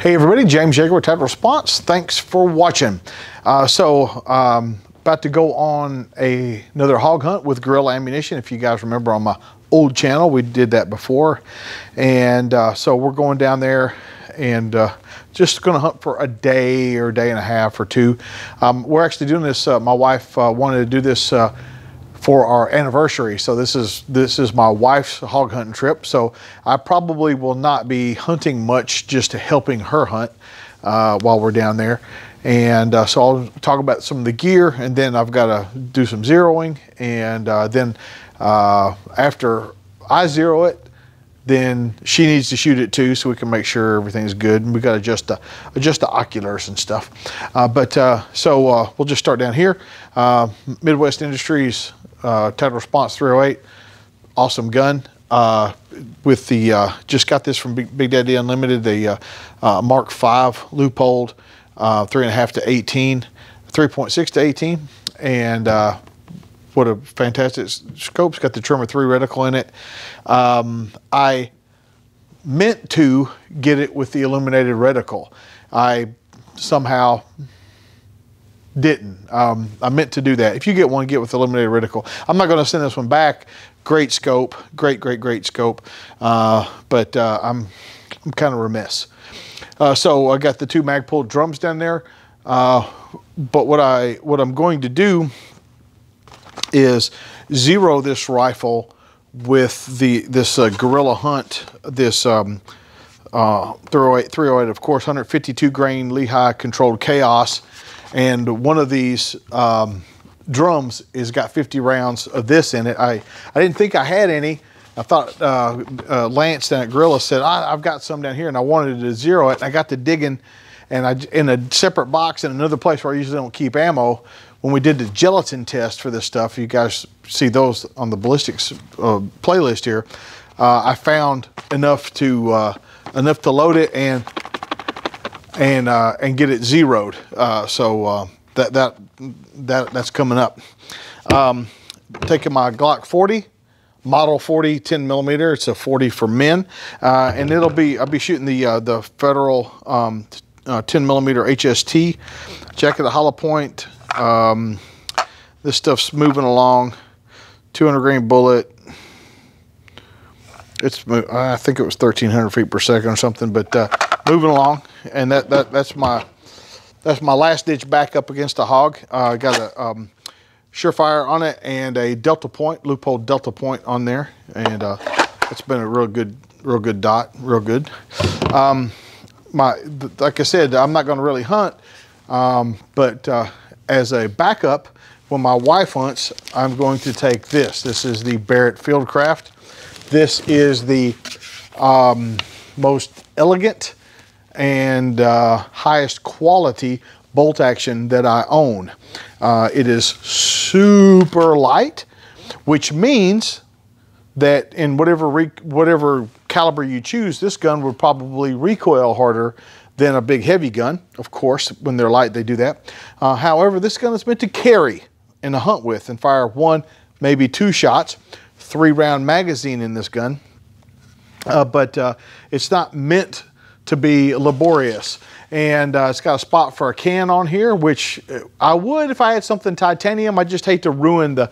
Hey everybody, James Yeager with Tactical Response. Thanks for watching. About to go on another hog hunt with Gorilla Ammunition. If you guys remember on my old channel, we did that before. And so we're going down there and just gonna hunt for a day or a day and a half or two. We're actually doing this, my wife wanted to do this for our anniversary. So this is my wife's hog hunting trip. So I probably will not be hunting much, just helping her hunt while we're down there. And so I'll talk about some of the gear, and then I've got to do some zeroing. And then after I zero it, then she needs to shoot it too, so we can make sure everything's good. And we got to adjust the oculars and stuff. So we'll just start down here. Midwest Industries Tactical Response 308, awesome gun. With the just got this from Big Daddy Unlimited, the Mark 5 loophole, 3.5 to 18, 3.6 to 18, and what a fantastic scope. It's got the Trimmer 3 reticle in it. I meant to get it with the illuminated reticle. I somehow didn't. I meant to do that. If you get one, get with illuminated reticle. I'm not going to send this one back. Great scope, great scope, but I'm kind of remiss. So I got the two Magpul drums down there, but what I'm going to do is zero this rifle with this Gorilla Hunt, this 308, of course, 152 grain Lehigh controlled chaos. And one of these drums has got 50 rounds of this in it. I didn't think I had any. I thought Lance down at Gorilla said, I've got some down here, and I wanted to zero it. And I got to digging, and in a separate box in another place where I usually don't keep ammo, when we did the gelatin test for this stuff, you guys see those on the ballistics playlist here, I found enough to load it and get it zeroed. That's coming up. Taking my Glock 40, model 40 10 millimeter. It's a 40 for men, and I'll be shooting the Federal 10 millimeter HST. Check it, a hollow point. This stuff's moving along. 200 grain bullet. I think it was 1,300 feet per second or something, but moving along. And that's my last ditch back up against a hog. I got a Surefire on it and a Delta Point, loophole Delta Point on there, and it's been a real good dot, real good. Like I said, I'm not going to really hunt, but as a backup, when my wife hunts, I'm going to take this. This is the Barrett Fieldcraft. This is the most elegant and highest quality bolt action that I own. It is super light, which means that in whatever caliber you choose, this gun would probably recoil harder than a big heavy gun. Of course, when they're light, they do that. However, this gun is meant to carry in a hunt with and fire one, maybe two shots. 3-round magazine in this gun, but it's not meant to be laborious. And it's got a spot for a can on here, which I would if I had something titanium. I just hate to ruin the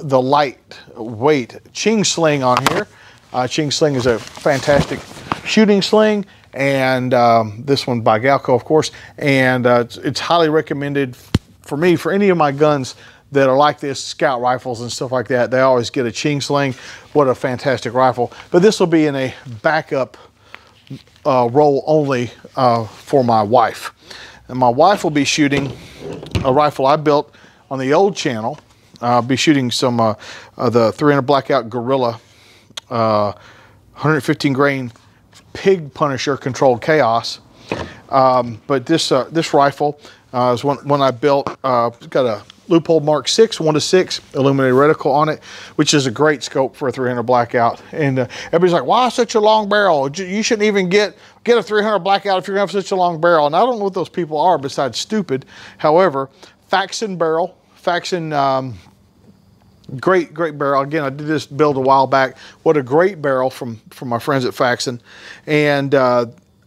lightweight Ching sling on here. Ching sling is a fantastic shooting sling, and this one by Galco, of course. And it's highly recommended for me, for any of my guns that are like this, scout rifles and stuff like that. They always get a Ching sling. What a fantastic rifle. But this will be in a backup role only for my wife. And my wife will be shooting a rifle I built on the old channel. I'll be shooting some the 300 Blackout Gorilla 115 grain Pig Punisher controlled chaos. But this rifle is one I built. It's got a loophole Mark 6, 1:6 illuminated reticle on it, which is a great scope for a 300 Blackout. And everybody's like, why such a long barrel? You shouldn't even get a 300 Blackout if you're gonna have such a long barrel. And I don't know what those people are besides stupid. However, Faxon barrel, Faxon, great barrel. Again, I did this build a while back. What a great barrel from my friends at Faxon. And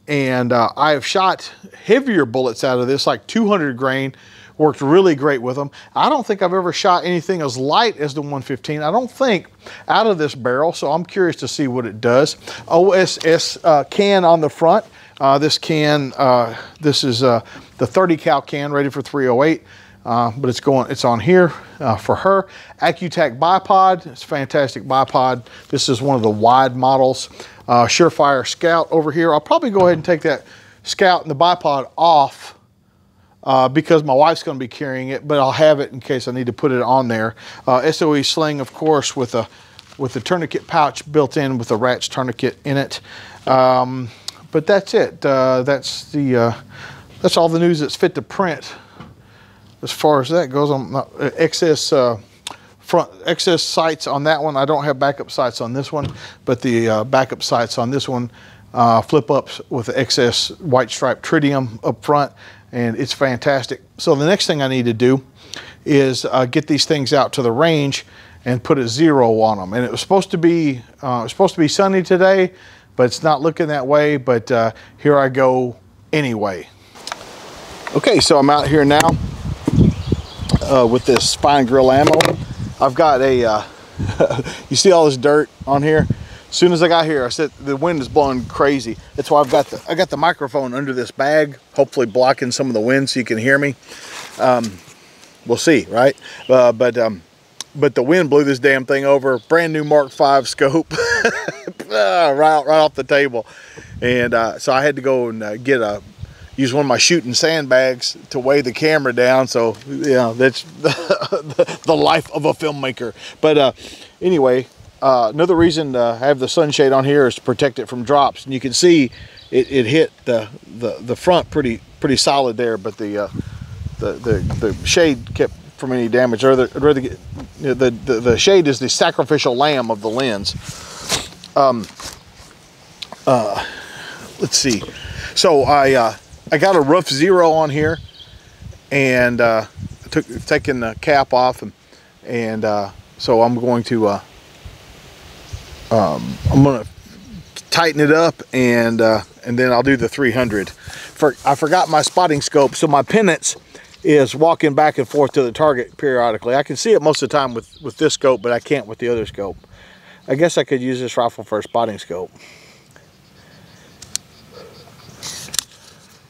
And I have shot heavier bullets out of this, like 200 grain, worked really great with them. I don't think I've ever shot anything as light as the 115, I don't think, out of this barrel, so I'm curious to see what it does. OSS can on the front. This can, this is the 30 cal can rated for 308, but it's on here for her. Accu-Tac bipod, it's a fantastic bipod. This is one of the wide models. Surefire Scout over here. I'll probably go ahead and take that Scout and the bipod off because my wife's going to be carrying it, but I'll have it in case I need to put it on there. SOE sling, of course, with a tourniquet pouch built in with a rat's tourniquet in it. But that's it. That's all the news that's fit to print as far as that goes. On XS sights on that one. I don't have backup sights on this one, but the backup sights on this one flip ups with the XS white stripe tritium up front, and it's fantastic. So the next thing I need to do is get these things out to the range and put a 0 on them. And it was supposed to be sunny today, but it's not looking that way. But here I go anyway. Okay, so I'm out here now with this fine grill ammo. I've got a, you see all this dirt on here? As soon as I got here, I said the wind is blowing crazy. That's why I got the microphone under this bag, hopefully blocking some of the wind so you can hear me. We'll see, right? But the wind blew this damn thing over. Brand new Mark V scope, right off the table. And so I had to go and use one of my shooting sandbags to weigh the camera down. So yeah, that's the life of a filmmaker. But anyway, another reason to have the sunshade on here is to protect it from drops. And you can see it hit the front pretty solid there, but the shade kept from any damage. Or the shade is the sacrificial lamb of the lens. Let's see. So I got a rough 0 on here, and taking the cap off, and so I'm going to tighten it up, and then I'll do the 300. I forgot my spotting scope, so my penance is walking back and forth to the target periodically. I can see it most of the time with this scope, but I can't with the other scope. I guess I could use this rifle for a spotting scope.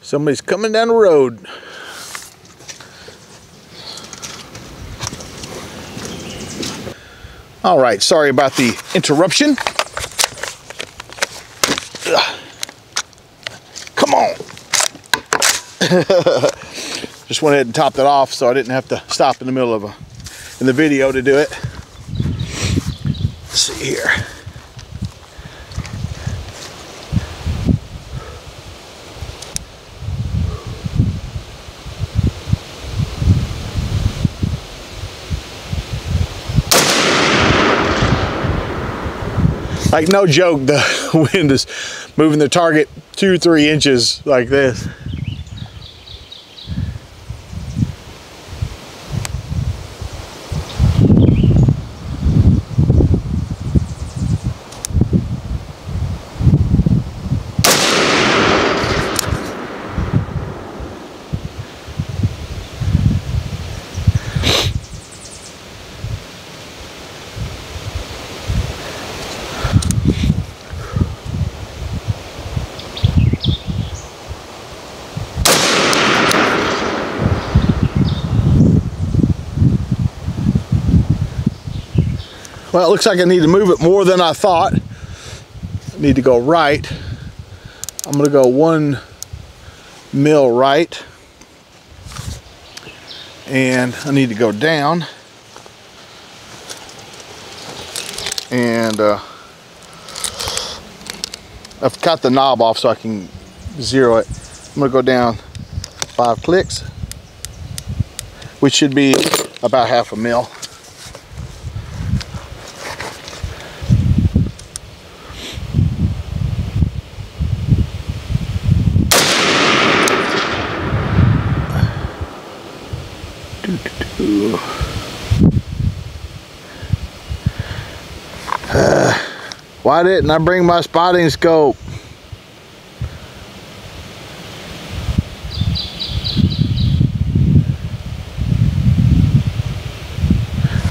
Somebody's coming down the road. All right, sorry about the interruption. Come on. Just went ahead and topped it off so I didn't have to stop in the middle of in the video to do it. Let's see here. Like, no joke, the wind is moving the target 2-3 inches like this. Well, it looks like I need to move it more than I thought. I need to go right. I'm going to go 1 mil right. And I need to go down. And I've cut the knob off so I can zero it. I'm going to go down 5 clicks, which should be about 1/2 mil. Why didn't I bring my spotting scope?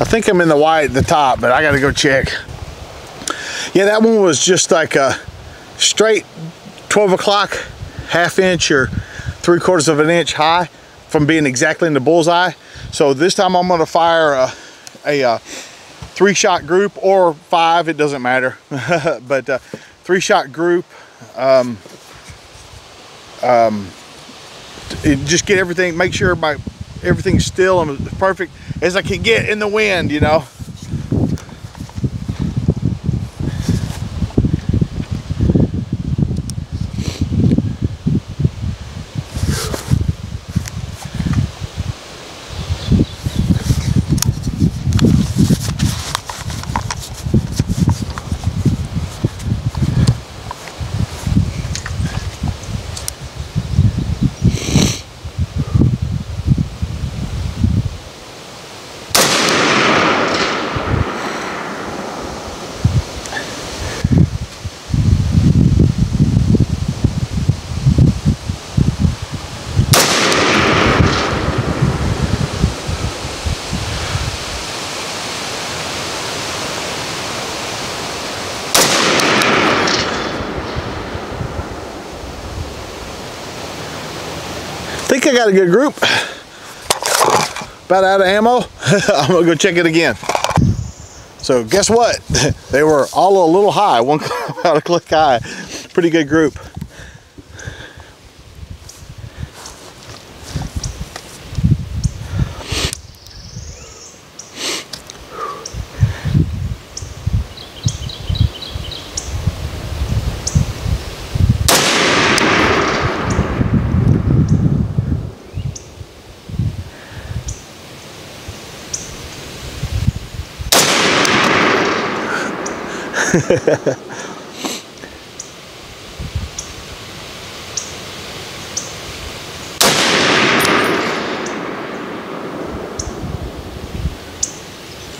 I think I'm in the white at the top, but I gotta go check. Yeah, that one was just like a straight 12 o'clock, 1/2 inch or 3/4 of an inch high from being exactly in the bullseye. So this time I'm gonna fire a 3-shot group or 5, it doesn't matter. But 3-shot group. Just get everything, make sure everything's still and as perfect as I can get in the wind, you know. I think I got a good group. About out of ammo. I'm gonna go check it again. So guess what? They were all a little high, one about a click high. Pretty good group.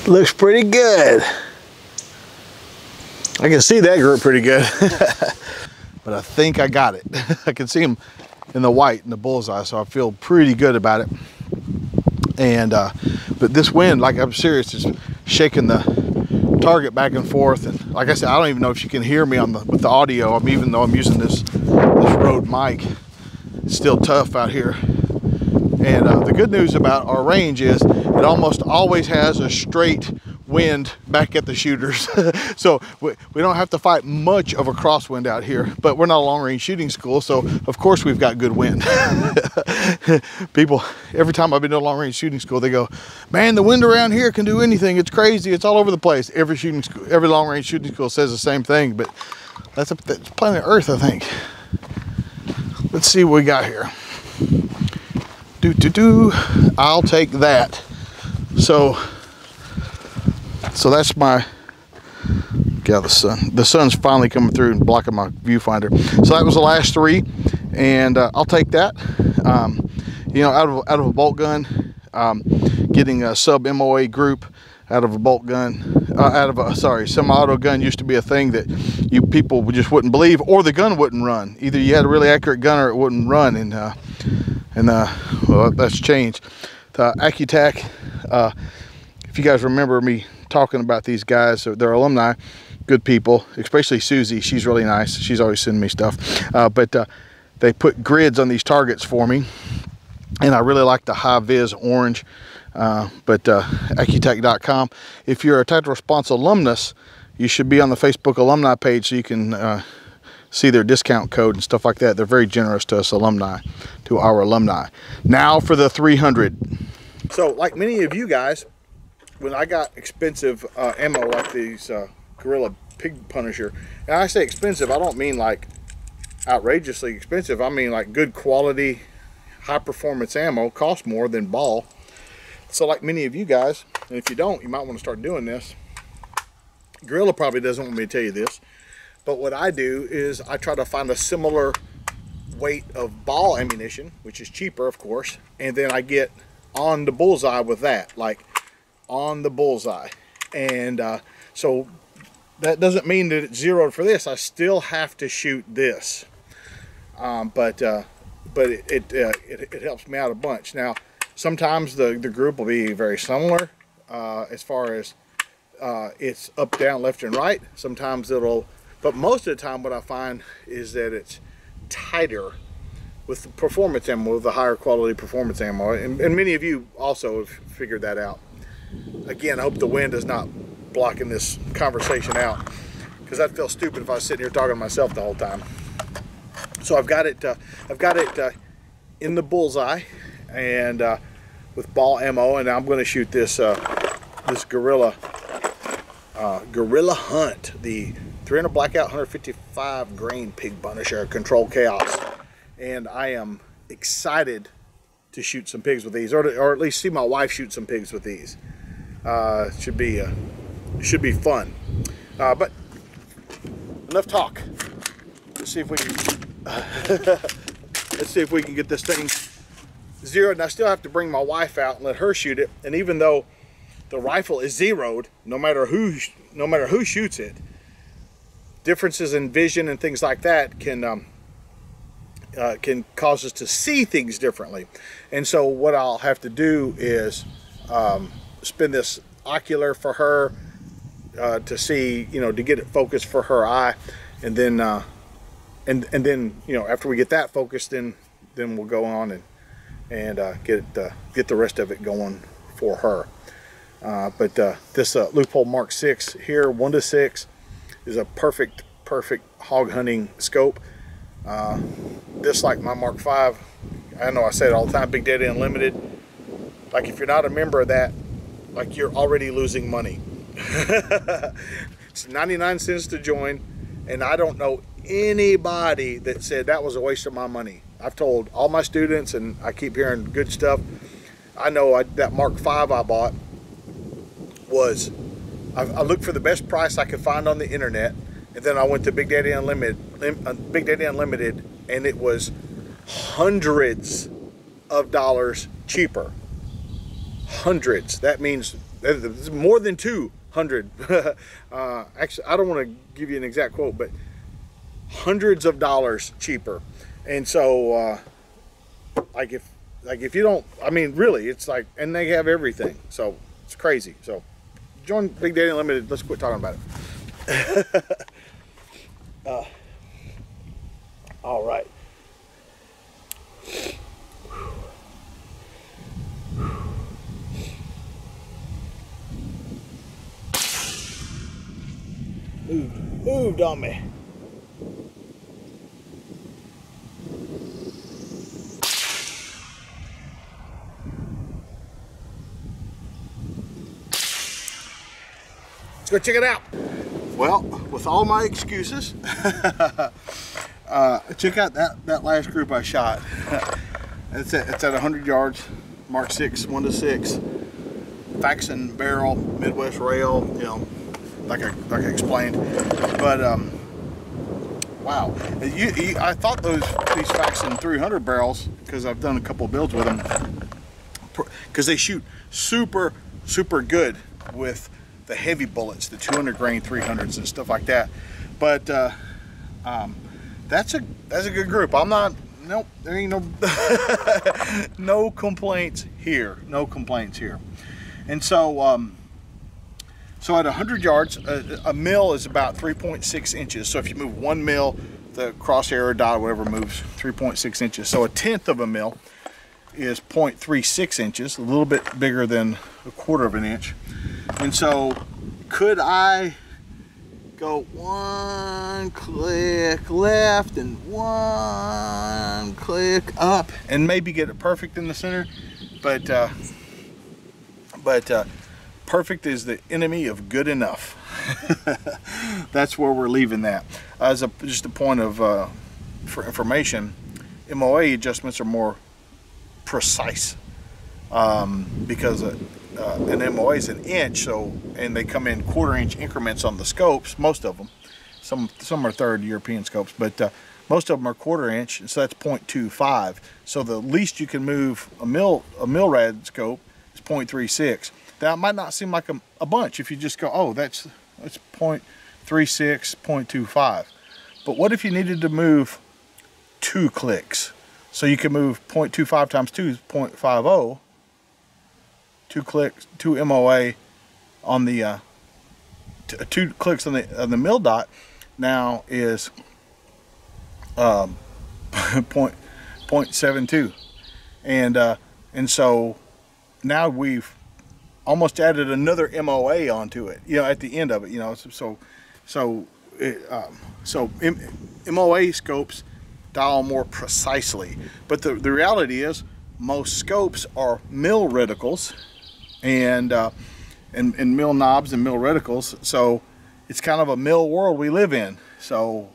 Looks pretty good. I can see that group pretty good. But I think I got it. I can see them in the white in the bullseye, so I feel pretty good about it. And but this wind, like I'm serious, is shaking the target back and forth. And like I said, I don't even know if you can hear me with the audio. Even though I'm using this Rode mic, it's still tough out here. And the good news about our range is it almost always has a straight wind back at the shooters. So we don't have to fight much of a crosswind out here, but we're not a long range shooting school, so of course we've got good wind. People, every time I've been to a long range shooting school, they go, man, the wind around here can do anything. It's crazy. It's all over the place. Every long range shooting school says the same thing, but that's planet Earth, I think. Let's see what we got here. I'll take that. So that's my, yeah, the sun's finally coming through and blocking my viewfinder. So that was the last 3, and I'll take that. You know, out of a bolt gun, getting a sub MOA group out of a bolt gun, semi-auto gun used to be a thing that people just wouldn't believe, or the gun wouldn't run. Either you had a really accurate gun or it wouldn't run, and well, that's changed. The Accu-Tac, if you guys remember me talking about these guys, they're alumni, good people, especially Susie. She's really nice. She's always sending me stuff. But they put grids on these targets for me, and I really like the high vis orange. Accu-Tac.com. If you're a Tactical Response alumnus, you should be on the Facebook alumni page so you can see their discount code and stuff like that. They're very generous to us alumni, to our alumni. Now for the 300. So like many of you guys, when I got expensive ammo like these Gorilla Pig Punisher, and I say expensive, I don't mean like outrageously expensive. I mean like good quality, high performance ammo costs more than ball. So like many of you guys, and if you don't, you might want to start doing this. Gorilla probably doesn't want me to tell you this, but what I do is I try to find a similar weight of ball ammunition, which is cheaper, of course, and then I get on the bullseye with that, like on the bullseye. And so that doesn't mean that it's zeroed for this. I still have to shoot this, but it helps me out a bunch. Now, sometimes the group will be very similar. as far as it's up, down, left, and right. Sometimes it'll, but most of the time what I find is that it's tighter with the performance ammo, with the higher quality performance ammo. And many of you also have figured that out. Again, I hope the wind is not blocking this conversation out, because I'd feel stupid if I was sitting here talking to myself the whole time. So I've got it in the bullseye, and with ball ammo, and I'm going to shoot this this Gorilla Hunt, the 300 Blackout 155 grain pig punisher, Control Chaos, and I am excited to shoot some pigs with these, or at least see my wife shoot some pigs with these. Should be fun. But enough talk. Let's see if we can let's see if we can get this thing zeroed. And I still have to bring my wife out and let her shoot it. And even though the rifle is zeroed, no matter who shoots it, differences in vision and things like that can cause us to see things differently. And so what I'll have to do is spin this ocular for her to see, you know, to get it focused for her eye, and then and then, you know, after we get that focused, then we'll go on and get the rest of it going for her. But this Loophole Mark 6 here, 1:6, is a perfect hog hunting scope. This, like my Mark 5, I know I say it all the time, Big Daddy Unlimited, like if you're not a member of that, like you're already losing money. It's 99 cents to join, and I don't know anybody that said that was a waste of my money. I've told all my students, and I keep hearing good stuff. I know that Mark 5 I bought was, I looked for the best price I could find on the internet, and then I went to Big Daddy Unlimited, and it was hundreds of dollars cheaper. Hundreds. That means more than 200. Actually, I don't want to give you an exact quote, but hundreds of dollars cheaper. And so, like if you don't, I mean, really, it's like, and they have everything, so it's crazy. So join Big Daddy Unlimited. Let's quit talking about it. All right. Moved on me. Let's go check it out. Well, with all my excuses, check out that last group I shot. It's at 100 yards, Mark 6, 1:6, Faxon barrel, Midwest rail, you know, like I explained. But wow, I thought these Faxon 300 barrels, because I've done a couple of builds with them, because they shoot super good with the heavy bullets, the 200 grain 300s and stuff like that. But that's a good group. I'm not, nope, there ain't no no complaints here, no complaints here. And so so at 100 yards, a mil is about 3.6 inches. So if you move 1 mil, the crosshair or dot or whatever moves 3.6 inches. So 1/10 of a mil is 0.36 inches, a little bit bigger than 1/4 of an inch. And so could I go 1 click left and 1 click up and maybe get it perfect in the center? But perfect is the enemy of good enough. That's where we're leaving that. As just a point of for information, MOA adjustments are more precise because an MOA is 1 inch, so, and they come in 1/4 inch increments on the scopes, most of them. Some are 3rd European scopes, but most of them are 1/4 inch, and so that's 0.25. So the least you can move a milrad scope is 0.36. That might not seem like a bunch if you just go, oh, that's 0.36, 0.25. But what if you needed to move 2 clicks? So you can move 0.25 times 2 is 0.50. 2 clicks, 2 MOA on the 2 clicks on the mill dot now is 0.72, and so now we've almost added another MOA onto it, you know, at the end of it, you know. So MOA scopes dial more precisely, but the reality is most scopes are mill reticles and mill knobs and mill reticles. So it's kind of a mill world we live in. So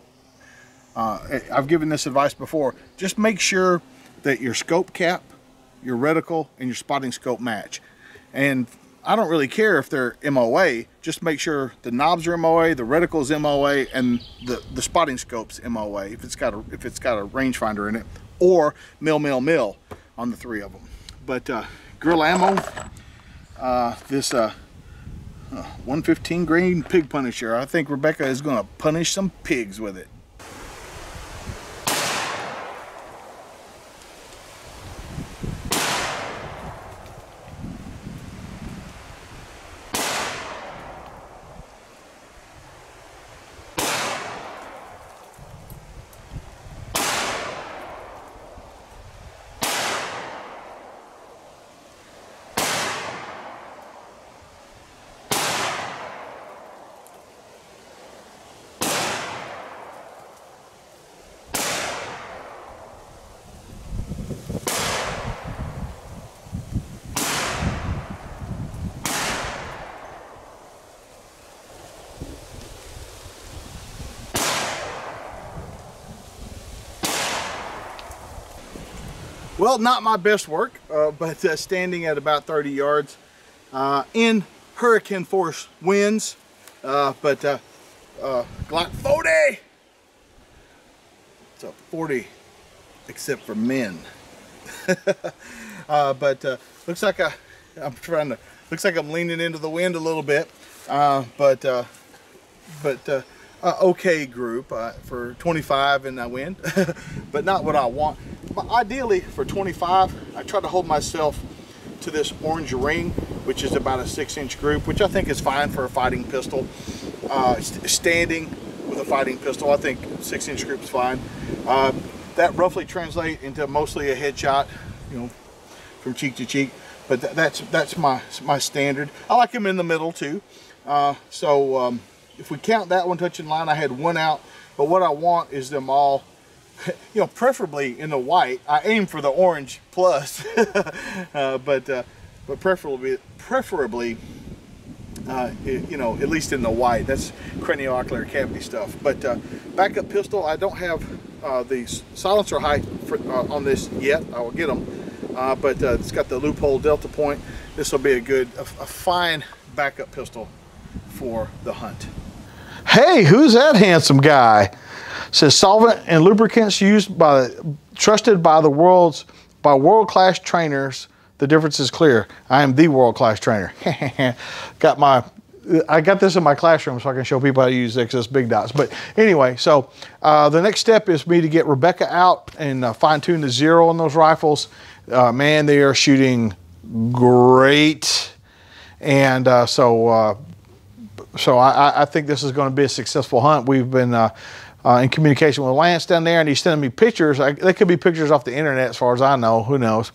I've given this advice before. Just make sure that your scope cap, your reticle, and your spotting scope match. And I don't really care if they're MOA. Just make sure the knobs are MOA, the reticle's MOA, and the spotting scope's MOA if it's got a rangefinder in it, or mill on the 3 of them. But grill ammo, this 115 grain pig punisher. I think Rebecca is going to punish some pigs with it. Well, not my best work, but standing at about 30 yards in hurricane force winds, but Glock 40. It's a 40, except for men. But looks like looks like I'm leaning into the wind a little bit, okay group for 25 in that wind, but not what I want. But ideally for 25, I try to hold myself to this orange ring, which is about a 6-inch group, which I think is fine for a fighting pistol. Standing with a fighting pistol, I think 6-inch group is fine. That roughly translates into mostly a headshot, you know, from cheek to cheek. But that's my standard. I like them in the middle too. If we count that one touching line, I had 1 out. But what I want is them all, you know, preferably in the white. I aim for the orange plus, but preferably, you know, at least in the white. That's craniocular cavity stuff. But backup pistol, I don't have the silencer height on this yet. I will get them, but it's got the loophole delta point. This will be a fine backup pistol for the hunt. Hey, who's that handsome guy? Says solvent and lubricants trusted by world-class trainers. The difference is clear. I am the world-class trainer. I got this in my classroom so I can show people how to use XS Big Dots. But anyway, so the next step is me to get Rebecca out and fine-tune the zero on those rifles. Man, they are shooting great, and so I think this is going to be a successful hunt. We've been in communication with Lance down there, and he's sending me pictures. They could be pictures off the internet as far as I know, who knows.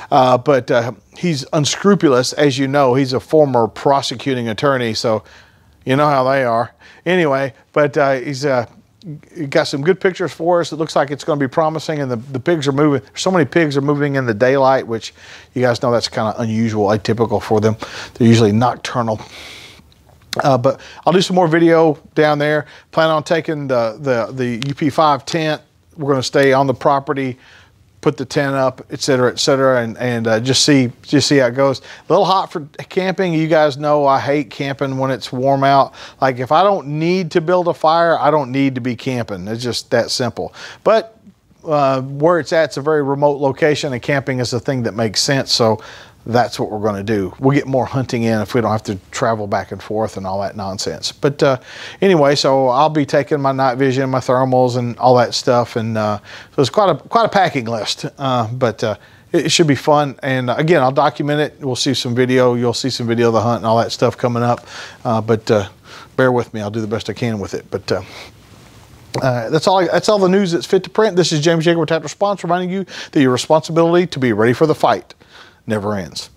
But he's unscrupulous, as you know. He's a former prosecuting attorney, so you know how they are. Anyway, but he's got some good pictures for us. It looks like it's going to be promising, and the pigs are moving. So many pigs are moving in the daylight, which you guys know that's kind of unusual, atypical for them. They're usually nocturnal. But I'll do some more video down there. Plan on taking the UP5 tent. We're going to stay on the property, put the tent up, etc., and just see how it goes. A little hot for camping. You guys know I hate camping when it's warm out. Like, if I don't need to build a fire, I don't need to be camping. It's just that simple. But where it's at, it's a very remote location, and camping is the thing that makes sense. So that's what we're going to do. We'll get more hunting in if we don't have to travel back and forth and all that nonsense. But anyway, so I'll be taking my night vision, my thermals, and all that stuff, and so it's quite a packing list. But it should be fun. And again, I'll document it. We'll see some video. You'll see some video of the hunt and all that stuff coming up. But bear with me. I'll do the best I can with it. But that's all the news that's fit to print. This is James Yeager with Tactical Response, reminding you that your responsibility to be ready for the fight never ends.